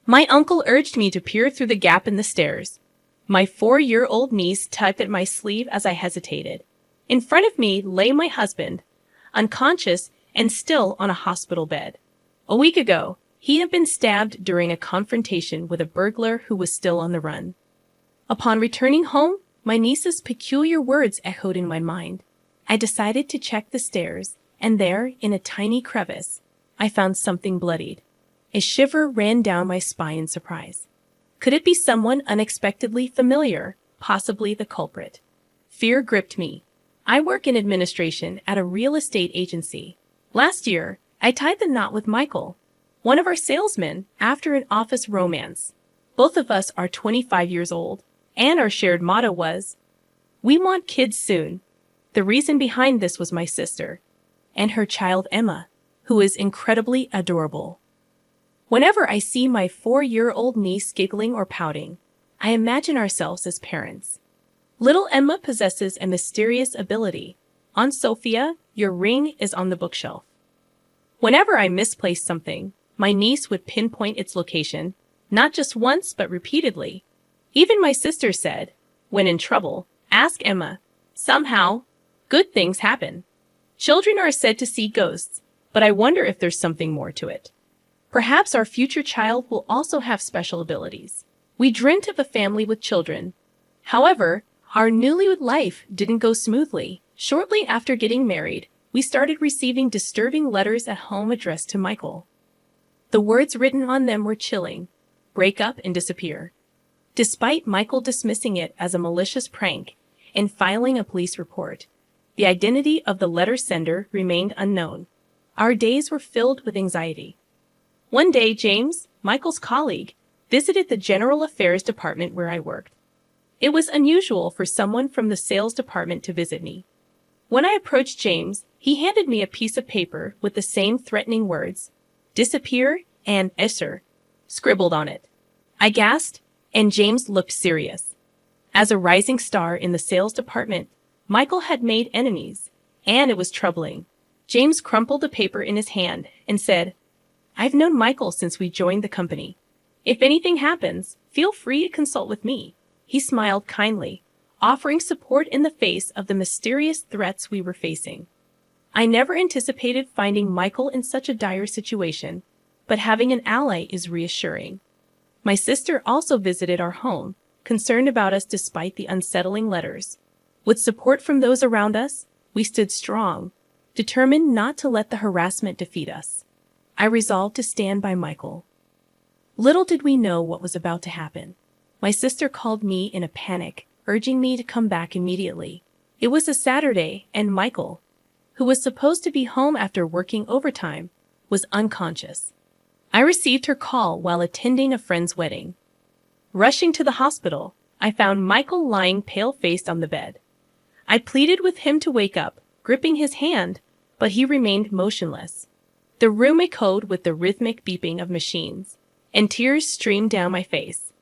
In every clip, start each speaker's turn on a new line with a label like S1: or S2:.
S1: My uncle urged me to peer through the gap in the stairs. My 4-year-old niece tugged at my sleeve as I hesitated. In front of me lay my husband, unconscious and still on a hospital bed. A week ago, he had been stabbed during a confrontation with a burglar who was still on the run. Upon returning home, my niece's peculiar words echoed in my mind. I decided to check the stairs, and there, in a tiny crevice, I found something bloodied. A shiver ran down my spine in surprise. Could it be someone unexpectedly familiar, possibly the culprit? Fear gripped me. I work in administration at a real estate agency. Last year, I tied the knot with Michael, one of our salesmen, after an office romance. Both of us are 25 years old, and our shared motto was, "We want kids soon." The reason behind this was my sister, and her child Emma, who is incredibly adorable. Whenever I see my 4-year-old niece giggling or pouting, I imagine ourselves as parents. Little Emma possesses a mysterious ability. Aunt Sophia, your ring is on the bookshelf. Whenever I misplaced something, my niece would pinpoint its location, not just once but repeatedly. Even my sister said, when in trouble, ask Emma. Somehow, good things happen. Children are said to see ghosts, but I wonder if there's something more to it. Perhaps our future child will also have special abilities. We dreamt of a family with children. However, our newlywed life didn't go smoothly. Shortly after getting married, we started receiving disturbing letters at home addressed to Michael. The words written on them were chilling. Break up and disappear. Despite Michael dismissing it as a malicious prank and filing a police report, the identity of the letter sender remained unknown. Our days were filled with anxiety. One day, James, Michael's colleague, visited the General Affairs Department where I worked. It was unusual for someone from the sales department to visit me. When I approached James, he handed me a piece of paper with the same threatening words, "Disappear" and "Esser" scribbled on it. I gasped, and James looked serious. As a rising star in the sales department, Michael had made enemies, and it was troubling. James crumpled the paper in his hand and said, "I've known Michael since we joined the company. If anything happens, feel free to consult with me." He smiled kindly, offering support in the face of the mysterious threats we were facing. I never anticipated finding Michael in such a dire situation, but having an ally is reassuring. My sister also visited our home, concerned about us despite the unsettling letters. With support from those around us, we stood strong, determined not to let the harassment defeat us. I resolved to stand by Michael. Little did we know what was about to happen. My sister called me in a panic, urging me to come back immediately. It was a Saturday, and Michael, who was supposed to be home after working overtime, was unconscious. I received her call while attending a friend's wedding. Rushing to the hospital, I found Michael lying pale-faced on the bed. I pleaded with him to wake up, gripping his hand, but he remained motionless. The room echoed with the rhythmic beeping of machines, and tears streamed down my face.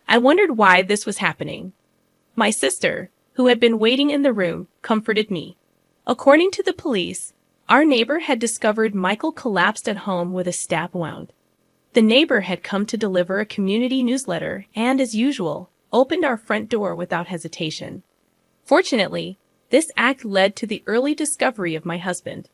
S1: I wondered why this was happening. My sister, who had been waiting in the room, comforted me. According to the police, our neighbor had discovered Michael collapsed at home with a stab wound. The neighbor had come to deliver a community newsletter and, as usual, opened our front door without hesitation. Fortunately, this act led to the early discovery of my husband.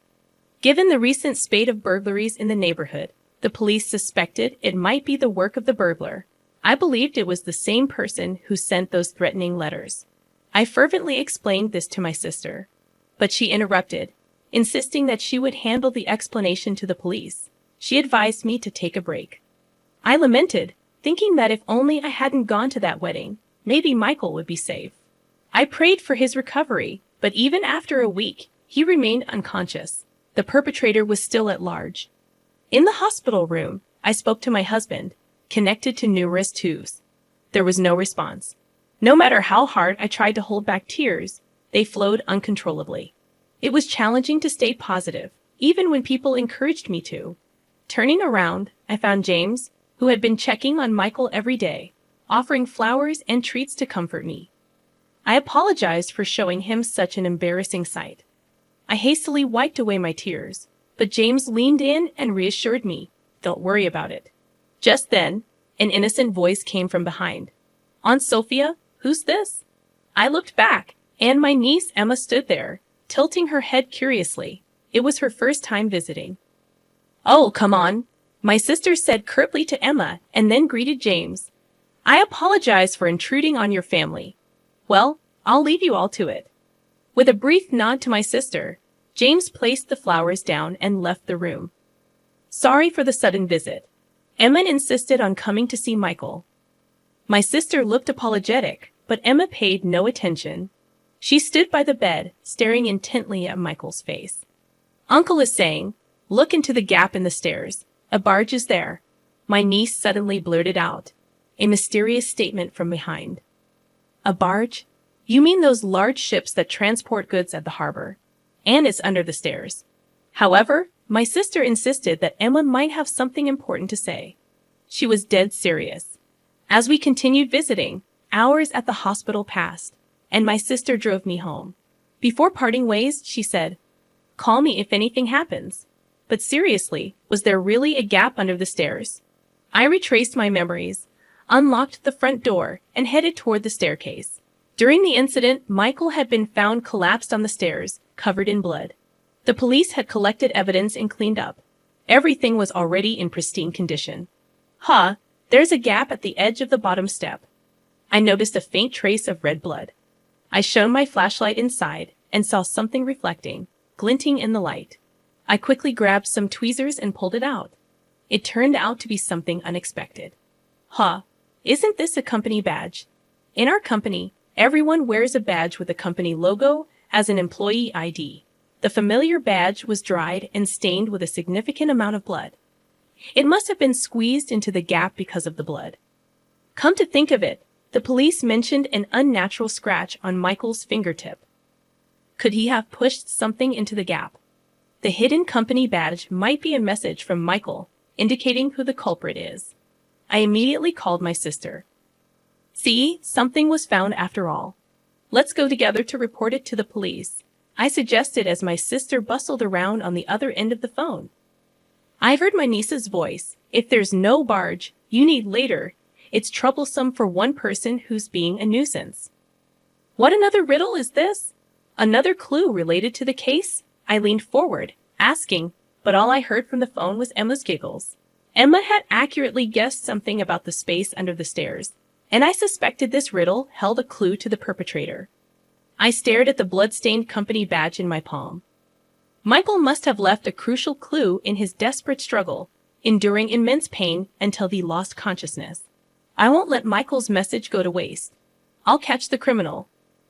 S1: Given the recent spate of burglaries in the neighborhood, the police suspected it might be the work of the burglar. I believed it was the same person who sent those threatening letters. I fervently explained this to my sister, but she interrupted, insisting that she would handle the explanation to the police. She advised me to take a break. I lamented, thinking that if only I hadn't gone to that wedding, maybe Michael would be safe. I prayed for his recovery, but even after a week, he remained unconscious. The perpetrator was still at large. In the hospital room, I spoke to my husband, connected to numerous tubes. There was no response. No matter how hard I tried to hold back tears, they flowed uncontrollably. It was challenging to stay positive, even when people encouraged me to. Turning around, I found James, who had been checking on Michael every day, offering flowers and treats to comfort me. I apologized for showing him such an embarrassing sight. I hastily wiped away my tears, but James leaned in and reassured me, "Don't worry about it." Just then, An innocent voice came from behind. Aunt Sophia, who's this? I looked back, and my niece Emma stood there, tilting her head curiously. It was her first time visiting. Oh, come on, my sister said curtly to Emma and then greeted James. I apologize for intruding on your family. Well, I'll leave you all to it. With a brief nod to my sister, James placed the flowers down and left the room. Sorry for the sudden visit. Emma insisted on coming to see Michael. My sister looked apologetic, but Emma paid no attention. She stood by the bed, staring intently at Michael's face. Uncle is saying, look into the gap in the stairs. A barge is there. My niece suddenly blurted out. A mysterious statement from behind. A barge? You mean those large ships that transport goods at the harbor? And it's under the stairs. However, my sister insisted that Emma might have something important to say. She was dead serious. As we continued visiting, hours at the hospital passed, and my sister drove me home. Before parting ways, she said, call me if anything happens. But seriously, was there really a gap under the stairs? I retraced my memories, unlocked the front door, and headed toward the staircase. During the incident, Michael had been found collapsed on the stairs, covered in blood. The police had collected evidence and cleaned up. Everything was already in pristine condition. There's a gap at the edge of the bottom step. I noticed a faint trace of red blood. I shone my flashlight inside and saw something reflecting, glinting in the light. I quickly grabbed some tweezers and pulled it out. It turned out to be something unexpected. Isn't this a company badge? In our company, everyone wears a badge with a company logo as an employee ID. The familiar badge was dried and stained with a significant amount of blood. It must have been squeezed into the gap because of the blood. Come to think of it, the police mentioned an unnatural scratch on Michael's fingertip. Could he have pushed something into the gap? The hidden company badge might be a message from Michael, indicating who the culprit is. I immediately called my sister. See, something was found after all. Let's go together to report it to the police, I suggested as my sister bustled around on the other end of the phone. I heard my niece's voice. If there's no barge, you need later. It's troublesome for one person who's being a nuisance. What another riddle is this? Another clue related to the case? I leaned forward, asking, but all I heard from the phone was Emma's giggles. Emma had accurately guessed something about the space under the stairs, and I suspected this riddle held a clue to the perpetrator. I stared at the blood-stained company badge in my palm. Michael must have left a crucial clue in his desperate struggle, enduring immense pain until he lost consciousness. I won't let Michael's message go to waste. I'll catch the criminal.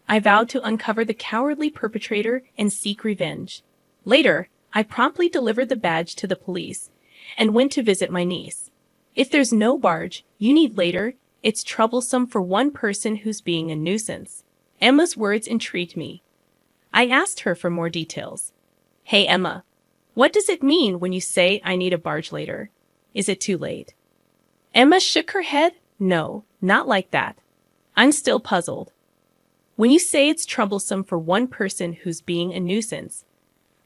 S1: I vowed to uncover the cowardly perpetrator and seek revenge. Later, I promptly delivered the badge to the police and went to visit my niece. If there's no barge, you need later. It's troublesome for one person who's being a nuisance. Emma's words intrigued me. I asked her for more details. Hey Emma, what does it mean when you say I need a barge later? Is it too late? Emma shook her head. No, not like that. I'm still puzzled. When you say it's troublesome for one person who's being a nuisance,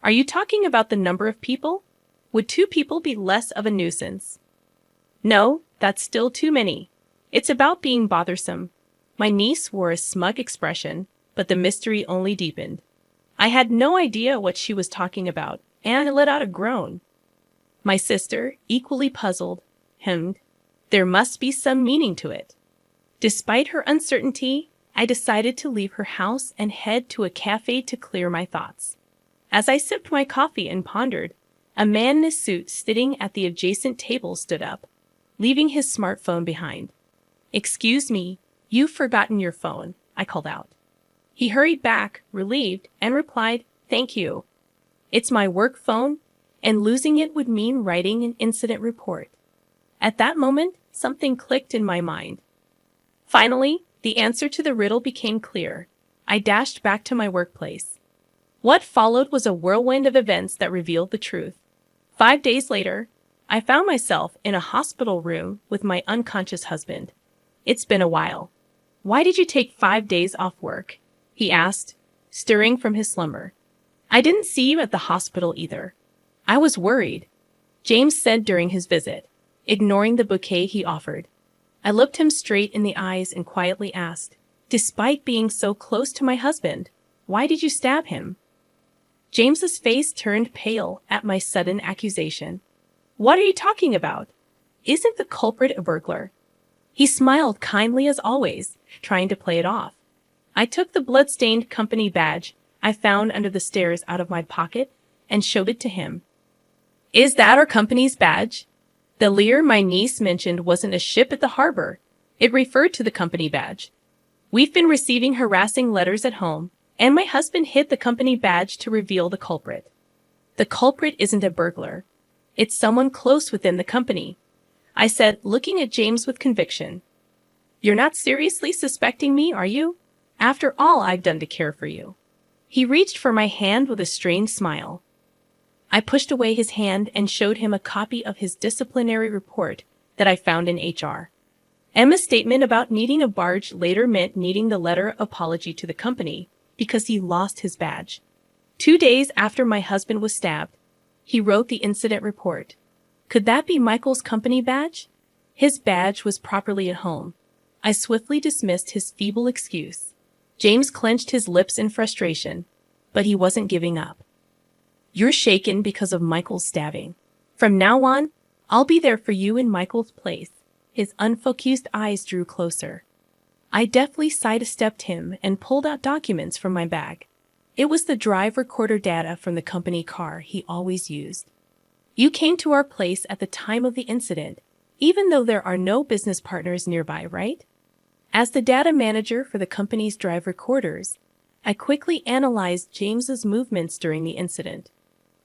S1: are you talking about the number of people? Would 2 people be less of a nuisance? No, that's still too many. It's about being bothersome. My niece wore a smug expression, but the mystery only deepened. I had no idea what she was talking about, and I let out a groan. My sister, equally puzzled, hemmed. There must be some meaning to it. Despite her uncertainty, I decided to leave her house and head to a cafe to clear my thoughts. As I sipped my coffee and pondered, a man in a suit sitting at the adjacent table stood up, leaving his smartphone behind. Excuse me, you've forgotten your phone, I called out. He hurried back, relieved, and replied, thank you. It's my work phone, and losing it would mean writing an incident report. At that moment, something clicked in my mind. Finally, the answer to the riddle became clear. I dashed back to my workplace. What followed was a whirlwind of events that revealed the truth. 5 days later, I found myself in a hospital room with my unconscious husband. It's been a while. Why did you take 5 days off work? He asked, stirring from his slumber. I didn't see you at the hospital either. I was worried, James said during his visit, ignoring the bouquet he offered. I looked him straight in the eyes and quietly asked, "Despite being so close to my husband, why did you stab him?" James's face turned pale at my sudden accusation. "What are you talking about? Isn't the culprit a burglar?" He smiled kindly as always, trying to play it off. I took the blood-stained company badge I found under the stairs out of my pocket and showed it to him. "Is that our company's badge?" The leer my niece mentioned wasn't a ship at the harbor. It referred to the company badge. "We've been receiving harassing letters at home, and my husband hid the company badge to reveal the culprit." "The culprit isn't a burglar. It's someone close within the company," I said, looking at James with conviction. "You're not seriously suspecting me, are you? After all I've done to care for you." He reached for my hand with a strained smile. I pushed away his hand and showed him a copy of his disciplinary report that I found in HR. Emma's statement about needing a barge later meant needing the letter of apology to the company because he lost his badge. 2 days after my husband was stabbed, he wrote the incident report. Could that be Michael's company badge? His badge was properly at home. I swiftly dismissed his feeble excuse. James clenched his lips in frustration, but he wasn't giving up. "You're shaken because of Michael's stabbing. From now on, I'll be there for you in Michael's place." His unfocused eyes drew closer. I deftly sidestepped him and pulled out documents from my bag. It was the drive recorder data from the company car he always used. "You came to our place at the time of the incident, even though there are no business partners nearby, right?" As the data manager for the company's drive recorders, I quickly analyzed James's movements during the incident.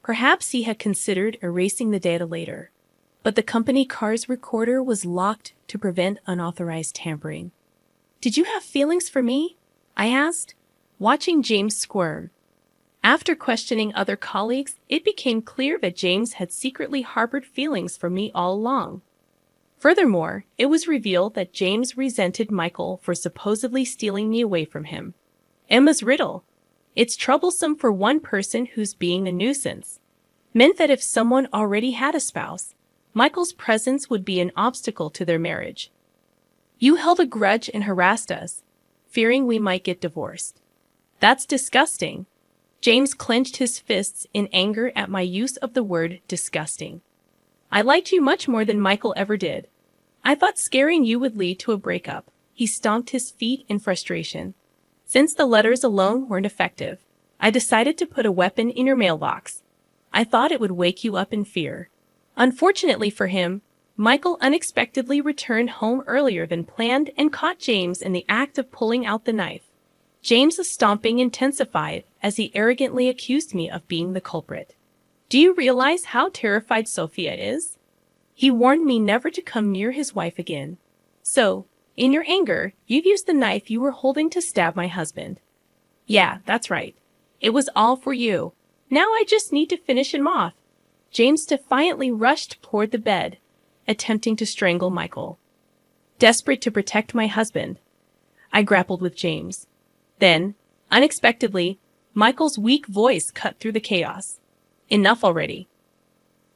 S1: Perhaps he had considered erasing the data later, but the company car's recorder was locked to prevent unauthorized tampering. "Did you have feelings for me?" I asked, watching James squirm. After questioning other colleagues, it became clear that James had secretly harbored feelings for me all along. Furthermore, it was revealed that James resented Michael for supposedly stealing me away from him. Emma's riddle, "It's troublesome for one person who's being a nuisance," meant that if someone already had a spouse, Michael's presence would be an obstacle to their marriage. "You held a grudge and harassed us, fearing we might get divorced." "That's disgusting." James clenched his fists in anger at my use of the word disgusting. "I liked you much more than Michael ever did. I thought scaring you would lead to a breakup." He stomped his feet in frustration. "Since the letters alone weren't effective, I decided to put a weapon in your mailbox. I thought it would wake you up in fear." Unfortunately for him, Michael unexpectedly returned home earlier than planned and caught James in the act of pulling out the knife. James's stomping intensified as he arrogantly accused me of being the culprit. "Do you realize how terrified Sophia is?" He warned me never to come near his wife again. "So, in your anger, you've used the knife you were holding to stab my husband." "Yeah, that's right. It was all for you. Now I just need to finish him off." James defiantly rushed toward the bed, attempting to strangle Michael. Desperate to protect my husband, I grappled with James. Then, unexpectedly, Michael's weak voice cut through the chaos. "Enough already."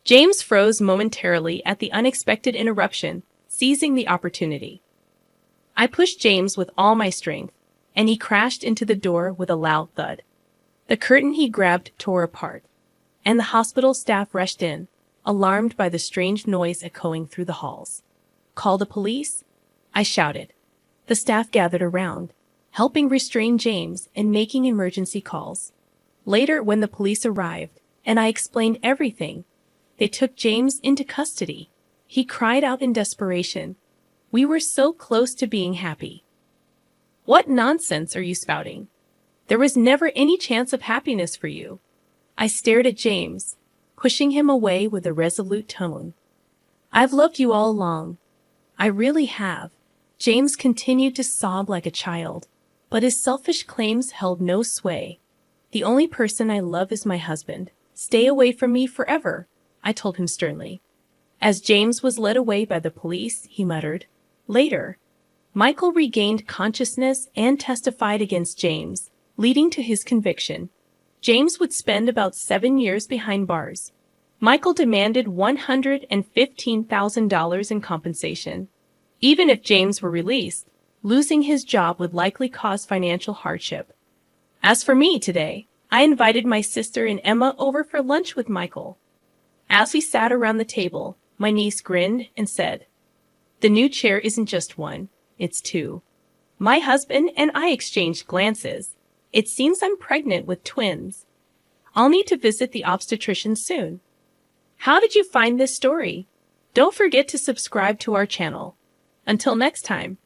S1: James froze momentarily at the unexpected interruption, seizing the opportunity. I pushed James with all my strength, and he crashed into the door with a loud thud. The curtain he grabbed tore apart, and the hospital staff rushed in, alarmed by the strange noise echoing through the halls. "Call the police?" I shouted. The staff gathered around, helping restrain James and making emergency calls. Later, when the police arrived, and I explained everything, they took James into custody. He cried out in desperation. "We were so close to being happy." "What nonsense are you spouting? There was never any chance of happiness for you." I stared at James, pushing him away with a resolute tone. "I've loved you all along. I really have." James continued to sob like a child, but his selfish claims held no sway. "The only person I love is my husband. Stay away from me forever," I told him sternly. As James was led away by the police, he muttered. Later, Michael regained consciousness and testified against James, leading to his conviction. James would spend about 7 years behind bars. Michael demanded $115,000 in compensation. Even if James were released, losing his job would likely cause financial hardship. As for me today, I invited my sister and Emma over for lunch with Michael. As we sat around the table, my niece grinned and said, "The new chair isn't just one, it's two." My husband and I exchanged glances. It seems I'm pregnant with twins. I'll need to visit the obstetrician soon. How did you find this story? Don't forget to subscribe to our channel. Until next time.